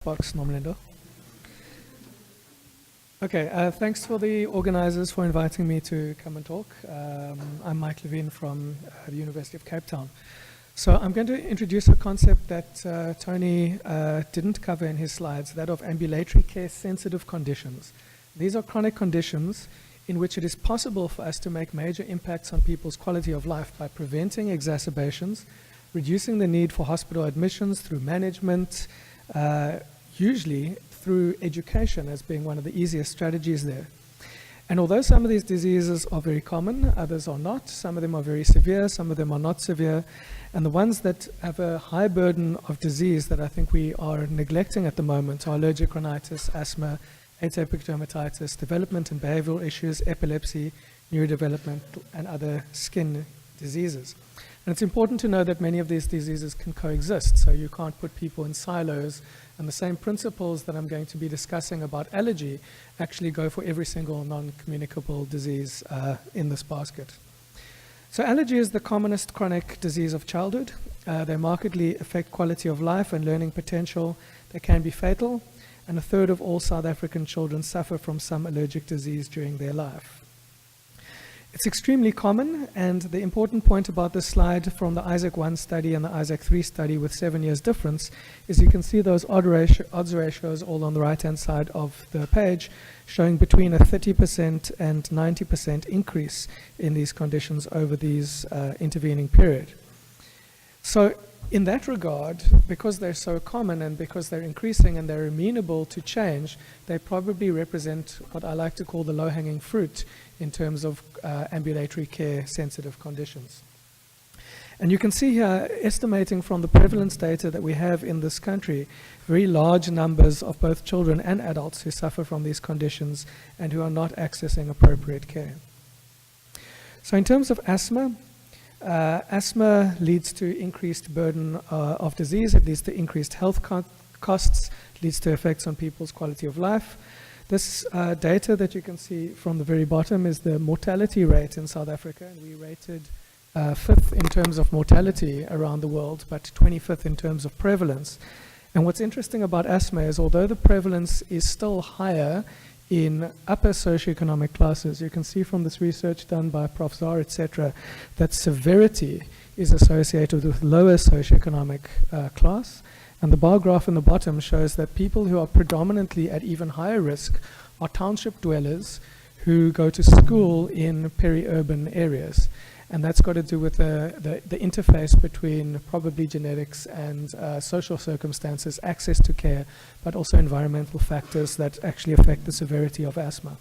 Box Nomlindo. Okay, thanks for the organizers for inviting me to come and talk. I'm Mike Levin from the University of Cape Town. So I'm going to introduce a concept that Tony didn't cover in his slides, that of ambulatory care sensitive conditions. These are chronic conditions in which it is possible for us to make major impacts on people's quality of life by preventing exacerbations, reducing the need for hospital admissions through management, usually through education as being one of the easiest strategies there. And although some of these diseases are very common, others are not. Some of them are very severe, some of them are not severe. And the ones that have a high burden of disease that I think we are neglecting at the moment are allergic rhinitis, asthma, atopic dermatitis, development and behavioral issues, epilepsy, neurodevelopment, and other skin diseases. And it's important to know that many of these diseases can coexist, so you can't put people in silos, and the same principles that I'm going to be discussing about allergy actually go for every single non-communicable disease in this basket. So allergy is the commonest chronic disease of childhood. They markedly affect quality of life and learning potential. They can be fatal, and a third of all South African children suffer from some allergic disease during their life. It's extremely common, and the important point about this slide from the Isaac 1 study and the Isaac 3 study with 7 years difference is you can see those odds ratios all on the right-hand side of the page showing between a 30% and 90% increase in these conditions over these intervening period. So in that regard, because they're so common and because they're increasing and they're amenable to change, they probably represent what I like to call the low-hanging fruit in terms of ambulatory care sensitive conditions. And you can see here, estimating from the prevalence data that we have in this country, very large numbers of both children and adults who suffer from these conditions and who are not accessing appropriate care. So in terms of asthma, asthma leads to increased burden of disease. It leads to increased health costs, leads to effects on people's quality of life. This data that you can see from the very bottom is the mortality rate in South Africa, and we rated 5th in terms of mortality around the world, but 25th in terms of prevalence. And what's interesting about asthma is although the prevalence is still higher in upper socioeconomic classes, you can see from this research done by Prof. Zar, etc., that severity is associated with lower socioeconomic class. And the bar graph in the bottom shows that people who are predominantly at even higher risk are township dwellers who go to school in peri-urban areas. And that's got to do with the interface between probably genetics and social circumstances, access to care, but also environmental factors that actually affect the severity of asthma.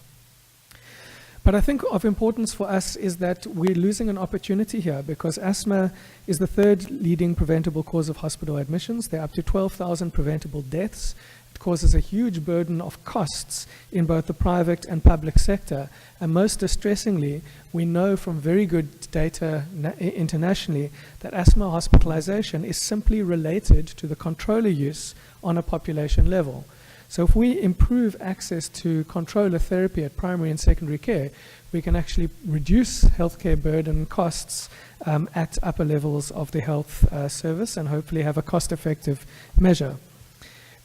But I think of importance for us is that we're losing an opportunity here because asthma is the third leading preventable cause of hospital admissions. There are up to 12,000 preventable deaths. It causes a huge burden of costs in both the private and public sector. And most distressingly, we know from very good data internationally that asthma hospitalization is simply related to the controller use on a population level. So if we improve access to controller therapy at primary and secondary care, we can actually reduce healthcare burden costs at upper levels of the health service and hopefully have a cost-effective measure.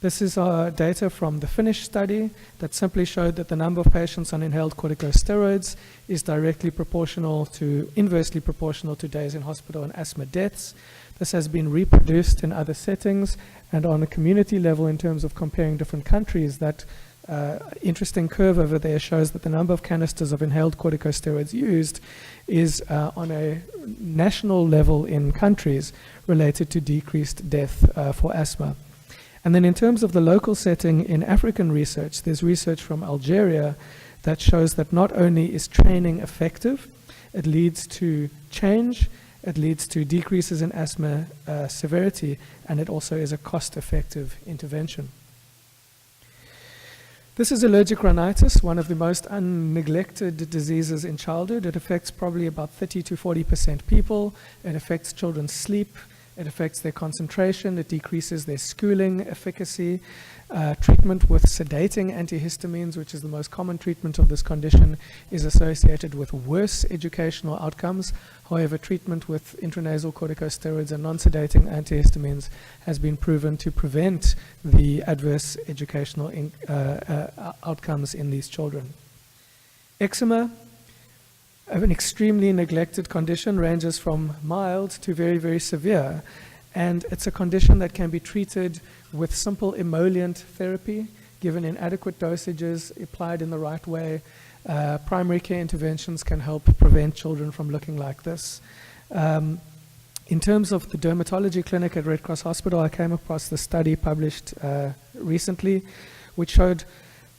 This is our data from the Finnish study that simply showed that the number of patients on inhaled corticosteroids is inversely proportional to days in hospital and asthma deaths. This has been reproduced in other settings, and on a community level in terms of comparing different countries, that interesting curve over there shows that the number of canisters of inhaled corticosteroids used is on a national level in countries related to decreased death for asthma. And then in terms of the local setting in African research, there's research from Algeria that shows that not only is training effective, it leads to change, it leads to decreases in asthma severity, and it also is a cost-effective intervention. This is allergic rhinitis, one of the most neglected diseases in childhood. It affects probably about 30 to 40% people. It affects children's sleep, It affects their concentration, it decreases their schooling efficacy. Treatment with sedating antihistamines, which is the most common treatment of this condition, is associated with worse educational outcomes. However, treatment with intranasal corticosteroids and non-sedating antihistamines has been proven to prevent the adverse educational outcomes in these children. Eczema, an extremely neglected condition, ranges from mild to very, very severe. And it's a condition that can be treated with simple emollient therapy, given in adequate dosages, applied in the right way. Primary care interventions can help prevent children from looking like this. In terms of the dermatology clinic at Red Cross Hospital, I came across the study published recently, which showed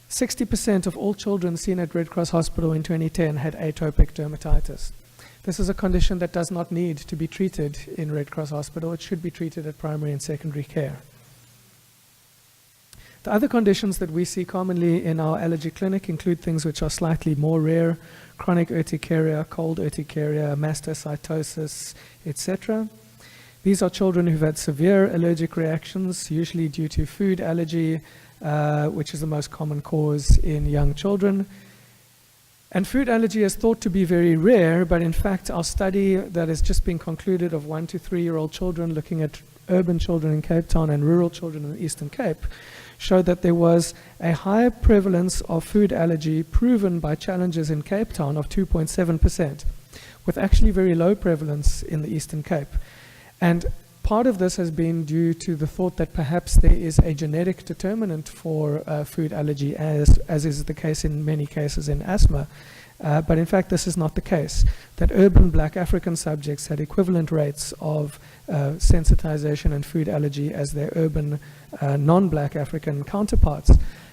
60% of all children seen at Red Cross Hospital in 2010 had atopic dermatitis. This is a condition that does not need to be treated in Red Cross Hospital. It should be treated at primary and secondary care. The other conditions that we see commonly in our allergy clinic include things which are slightly more rare: chronic urticaria, cold urticaria, mastocytosis, etc. These are children who've had severe allergic reactions, usually due to food allergy, which is the most common cause in young children. And food allergy is thought to be very rare, but in fact our study that has just been concluded of 1 to 3-year-old children, looking at urban children in Cape Town and rural children in the Eastern Cape, showed that there was a higher prevalence of food allergy proven by challenges in Cape Town of 2.7%, with actually very low prevalence in the Eastern Cape. And part of this has been due to the thought that perhaps there is a genetic determinant for food allergy, as is the case in many cases in asthma. But in fact, this is not the case. That urban Black African subjects had equivalent rates of sensitization and food allergy as their urban non-Black African counterparts.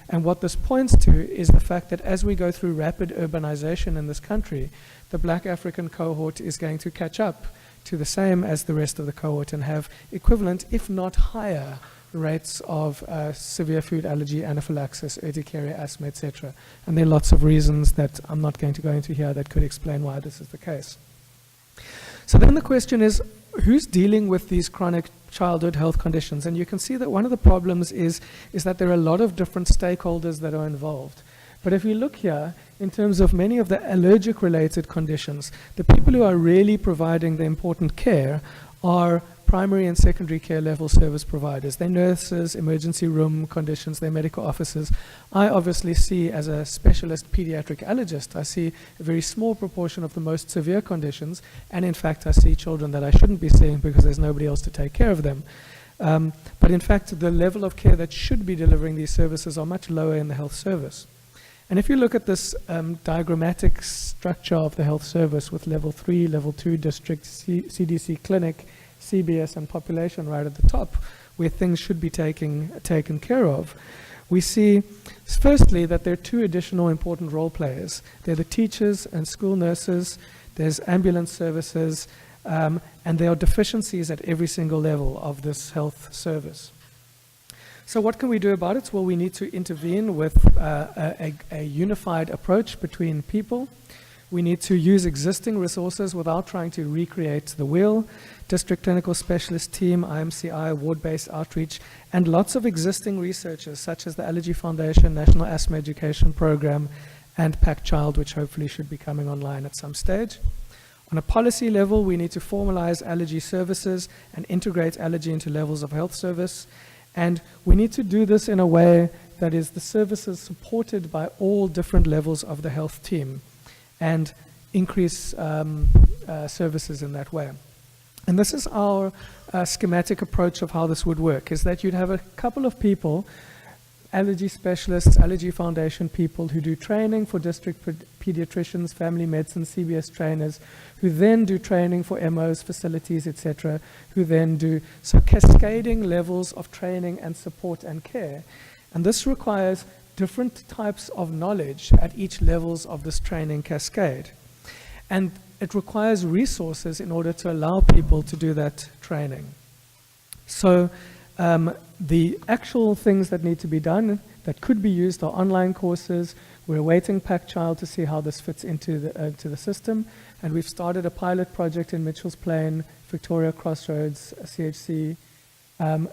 And what this points to is the fact that as we go through rapid urbanization in this country, the Black African cohort is going to catch up to the same as the rest of the cohort and have equivalent, if not higher, rates of severe food allergy, anaphylaxis, urticaria, asthma, etc. And there are lots of reasons that I'm not going to go into here that could explain why this is the case. So then the question is, who's dealing with these chronic childhood health conditions? And you can see that one of the problems is that there are a lot of different stakeholders that are involved. But if we look here, in terms of many of the allergic-related conditions, the people who are really providing the important care are primary and secondary care level service providers. They're nurses, emergency room conditions, they're medical officers. I obviously see, as a specialist pediatric allergist, I see a very small proportion of the most severe conditions, and in fact I see children that I shouldn't be seeing because there's nobody else to take care of them. But in fact, the level of care that should be delivering these services are much lower in the health service. And if you look at this diagrammatic structure of the health service with level 3, level 2 district, CDC clinic, CBS and population right at the top, where things should be taken care of, we see firstly that there are two additional important role players. They're the teachers and school nurses, there's ambulance services, and there are deficiencies at every single level of this health service. So what can we do about it? Well, we need to intervene with a unified approach between people. We need to use existing resources without trying to recreate the wheel. District clinical specialist team, IMCI, ward-based outreach, and lots of existing researchers such as the Allergy Foundation, National Asthma Education Program, and PAC Child, which hopefully should be coming online at some stage. On a policy level, we need to formalize allergy services and integrate allergy into levels of health service. And we need to do this in a way that is the services supported by all different levels of the health team and increase services in that way. And this is our schematic approach of how this would work, is that you'd have a couple of people, allergy specialists, Allergy Foundation people who do training for district pediatricians, family medicine, CBS trainers, who then do training for MOs, facilities, etc., who then do, so cascading levels of training and support and care. And this requires different types of knowledge at each levels of this training cascade. And it requires resources in order to allow people to do that training. So the actual things that need to be done that could be used are online courses. We're awaiting PAC Child to see how this fits into the system. And we've started a pilot project in Mitchell's Plain Victoria Crossroads, CHC,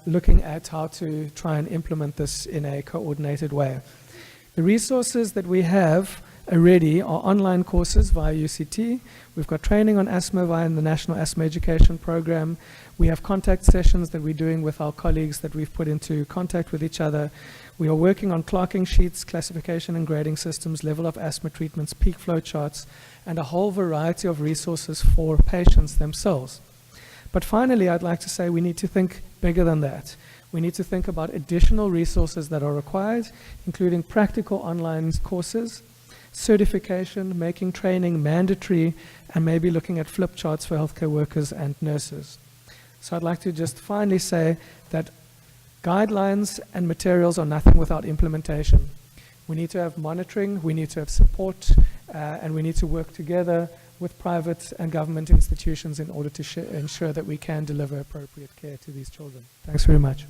looking at how to try and implement this in a coordinated way. The resources that we have already are online courses via UCT. We've got training on asthma via the National Asthma Education Program. We have contact sessions that we're doing with our colleagues that we've put into contact with each other. We are working on clerking sheets, classification and grading systems, level of asthma treatments, peak flow charts, and a whole variety of resources for patients themselves. But finally, I'd like to say we need to think bigger than that. We need to think about additional resources that are required, including practical online courses, certification, making training mandatory, and maybe looking at flip charts for healthcare workers and nurses. So I'd like to just finally say that guidelines and materials are nothing without implementation. We need to have monitoring, we need to have support, and we need to work together with private and government institutions in order to ensure that we can deliver appropriate care to these children. Thanks very much.